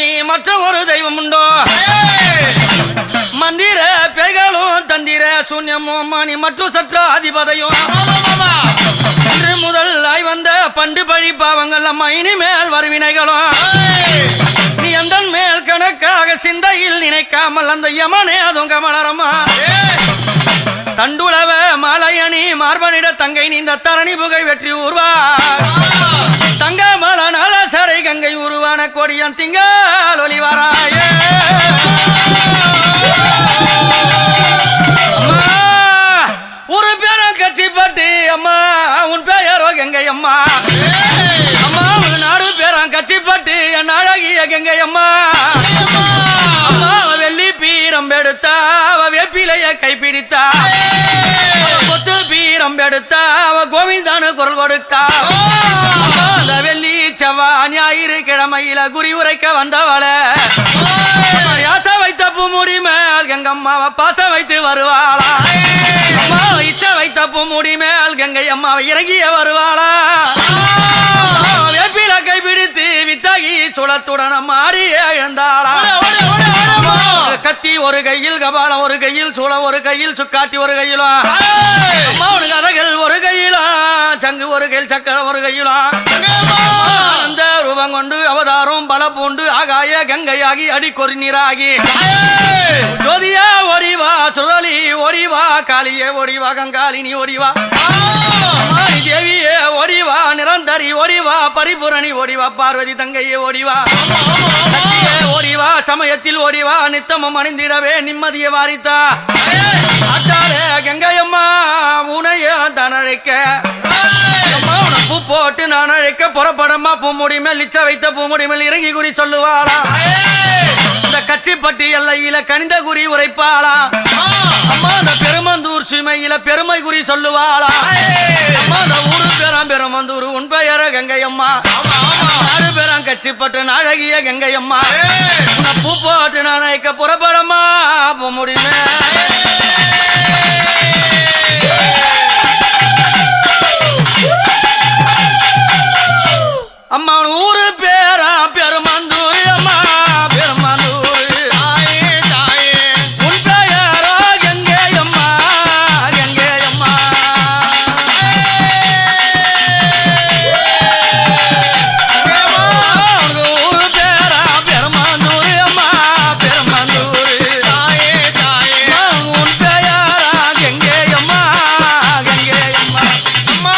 நீ மற்ற ஒரு தெய்வம் உண்டோ மந்திர பேய்களும் தந்திர சூன்யமும் அம்மா நீ மற்றும் சற்ற அதிபதையும் இன்று முதல் ஆய் வந்த பண்டு பழி பாவங்கள் அம்மா இனிமேல் வருவினைகளும் நீ அந்த மேல் கணக்காக சிந்தையில் நினைக்காமல் அந்த யமனே அதுவும் கமலரம்மா தண்டுளவ மாலையணி மார்பனிட தங்கை நீந்த தரணி புகை வெற்றி ஊர்வா தங்க மலனால சடை கங்கை உருவான கொடியன் திங்கள் ஒளிவாராய ஒரு பேரும் கட்சி பட்டு அம்மா உன் பெயரோ கங்கை அம்மா அம்மா உன் நாடு பேரும் கட்சி பட்டு என் அழகிய கங்கை அம்மா அம்மா வெள்ளி பீரம் எடுத்தா அவ வேப்பிலைய கைப்பிடித்தா கொத்து பீரம் எடுத்தா அவ கோவிந்தானு குரல் கொடுத்தா அந்த வெள்ளி செவ்வா ஞாயிறு கிழமையில குறி உரைக்க வந்தவள யாச வைத்த பூமுடி மேல் கங்கம்மாவை பாச வைத்து வருவாளா அம்மா இச்ச வைத்த பூமுடி மேல் கங்கை அம்மாவை இறங்கிய வருவாளா வேப்பில கைப்பிடித்து வித்தகி சுளத்துடன் மாறியே எழுந்தாளா கத்தி ஒரு கையில் கபாலம் ஒரு கையில் சூளம் ஒரு கையில் சுக்காட்டி ஒரு கையிலும் கதைகள் ஒரு கையிலும் சங்கு ஒரு கையில் சக்கரம் ஒரு கையிலும் அந்த ரூபம் கொண்டு அவதாரம் பல பூண்டு ஆகாய கங்கையாகி அடி கொறி நீராகி ஜோதியா ஓடிவா சுழலி ஓடிவா காளியே ஓடிவா கங்காலினி ஓடிவா தேவியே ஓடிவா நிரந்தரி ஓடிவா பரிபூரணி ஓடிவா பார்வதி தங்கையே ஓடிவா ஓடிவா சமயத்தில் ஓடிவா நித்தமும் அணிந்திடவே நிம்மதியை வாரித்தா அச்சாலே கங்கையம்மா உனைய தான் அழைக்க பூ போட்டு நான் அழைக்க புறப்படமா பூமுடி மேல் லிச்ச வைத்த பூமுடி மேல் இறங்கி குறி சொல்லுவாளா இந்த கட்சிப்பட்டி எல்லையில கனிந்த குறி உரைப்பாளா அம்மா அந்த பெருமந்தூர் சுமையில பெருமை குறி சொல்லுவாளா அம்மா அந்த ஊரு பேராம் பெருமந்தூர் உன் பெயர கங்கையம்மா நாடு பேராம் கட்சிப்பட்டு அழகிய கங்கையம்மா பூ போட்டு நான் அழைக்க புறப்படமா பூமுடி அம்மா ஊரு பேரா பெருமந்தூர் அம்மா பெருமந்தூர் தாயே தாயே உன் பெயரோ கங்கையம்மா கங்கையம்மா ஊரு பேரா பெருமந்தூர் அம்மா பெருமந்தூர் தாயே தாயே உன் பெயரா கங்கையம்மா கங்கையம்மா அம்மா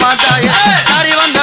மாட்டாயே ஆடி வந்த